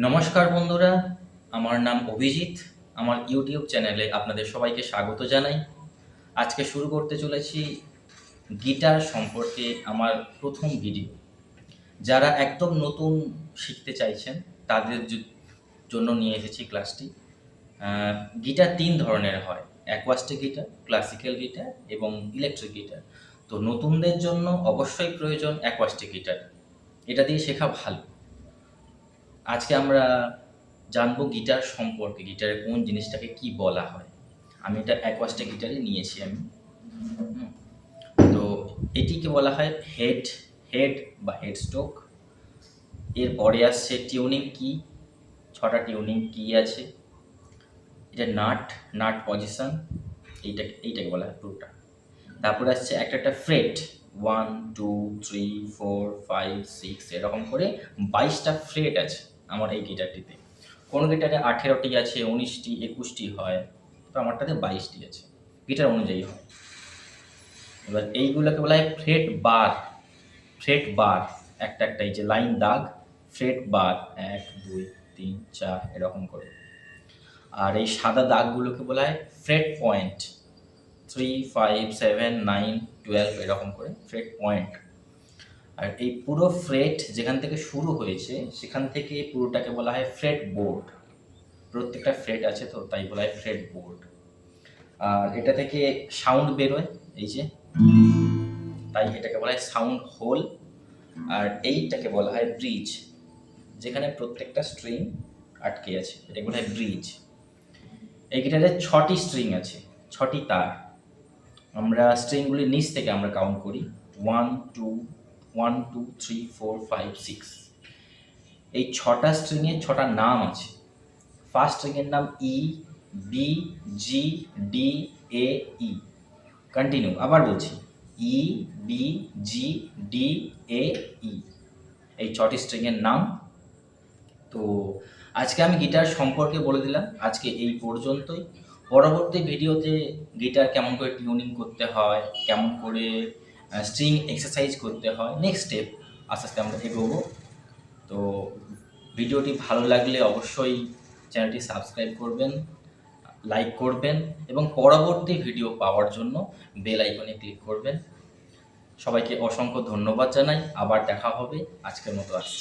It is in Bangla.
নমস্কার বন্ধুরা, আমার নাম অভিজিৎ। আমার ইউটিউব চ্যানেলে আপনাদের সবাইকে স্বাগত জানাই। আজকে শুরু করতে চলেছি গিটার সম্পর্কে আমার প্রথম ভিডিও। যারা একদম নতুন শিখতে চাইছেন তাদের জন্য নিয়ে এসেছি ক্লাসটি। গিটার ৩ ধরনের হয়: অ্যাকোয়াস্টিক গিটার, ক্লাসিক্যাল গিটার এবং ইলেকট্রিক গিটার। তো নতুনদের জন্য অবশ্যই প্রয়োজন অ্যাকোয়াস্টিক গিটার, এটা দিয়ে শেখা ভালো। আজকে আমরা জানবো গিটার সম্পর্কে, গিটারের কোন জিনিসটাকে কি বলা হয়। আমি এটা অ্যাকোয়াস্টিক গিটারে নিয়েছি আমি। তো এটিকে বলা হয় হেড বা হেডস্টক। এরপরে আসছে টিউনিং কি, 6টা টিউনিং কি আছে। এটা নাট পজিশন, এইটাকে বলা হয় পুরোটা। তারপরে আসছে একটা ফ্রেট, 1 2 3 4 5 6 এরকম করে 22টা ফ্রেট আছে আমার এই গিটারটিতে। কোনো গিটারে 18টি আছে, 19টি 21টি হয়, তো আমারটাতে 22টি আছে, গিটার অনুযায়ী হয়। এবার এইগুলোকে বলা হয় ফ্রেট বার। একটা এই যে লাইন দাগ, ফ্রেট বার 1 2 3 4 এরকম করে। আর এই সাদা দাগগুলোকে বলা হয় ফ্রেট পয়েন্ট, 3 5 7 9 12 এরকম করে ফ্রেট পয়েন্ট। আর এই পুরো ফ্রেট যেখান থেকে শুরু হয়েছে সেখান থেকে পুরোটাকে বলা হয় ফ্রেট বোর্ড। প্রত্যেকটা ফ্রেট আছে তো তাই বলা হয় ফ্রেট বোর্ড। আর এটা থেকে সাউন্ড বেরোয়, এই যে, তাই এটাকে বলা হয় সাউন্ড হোল। আর এইটাকে বলা হয় ব্রিজ, যেখানে প্রত্যেকটা স্ট্রিং আটকে আছে, এটাকে বলা হয় ব্রিজ। এই গিটারে 6টি স্ট্রিং আছে, 6টি তার। আমরা স্ট্রিংগুলির নিচ থেকে আমরা কাউন্ট করি 1 2 3 4 5 6। এই 6টা স্ট্রিংয়ের 6টা নাম আছে। ফার্স্ট স্ট্রিংয়ের নাম ই, বি, জি, ডি, এ, ই। কন্টিনিউ, আবার বলছি, ই, বি, জি, ডি, এ, ই। এই 6টি স্ট্রিংয়ের নাম। তো আজকে আমি গিটার সম্পর্কে বলে দিলাম, আজকে এই পর্যন্তই। পরবর্তী ভিডিওতে গিটার কেমন করে টিউনিং করতে হয়, কেমন করে স্ট্রিং এক্সারসাইজ করতে হয়, নেক্সট স্টেপ আস্তে আস্তে আমরা এগোবো। তো ভিডিওটি ভালো লাগলে অবশ্যই চ্যানেলটি সাবস্ক্রাইব করবেন, লাইক করবেন এবং পরবর্তী ভিডিও পাওয়ার জন্য বেল আইকনে ক্লিক করবেন। সবাইকে অসংখ্য ধন্যবাদ জানাই। আবার দেখা হবে। আজকের মতো আসছি।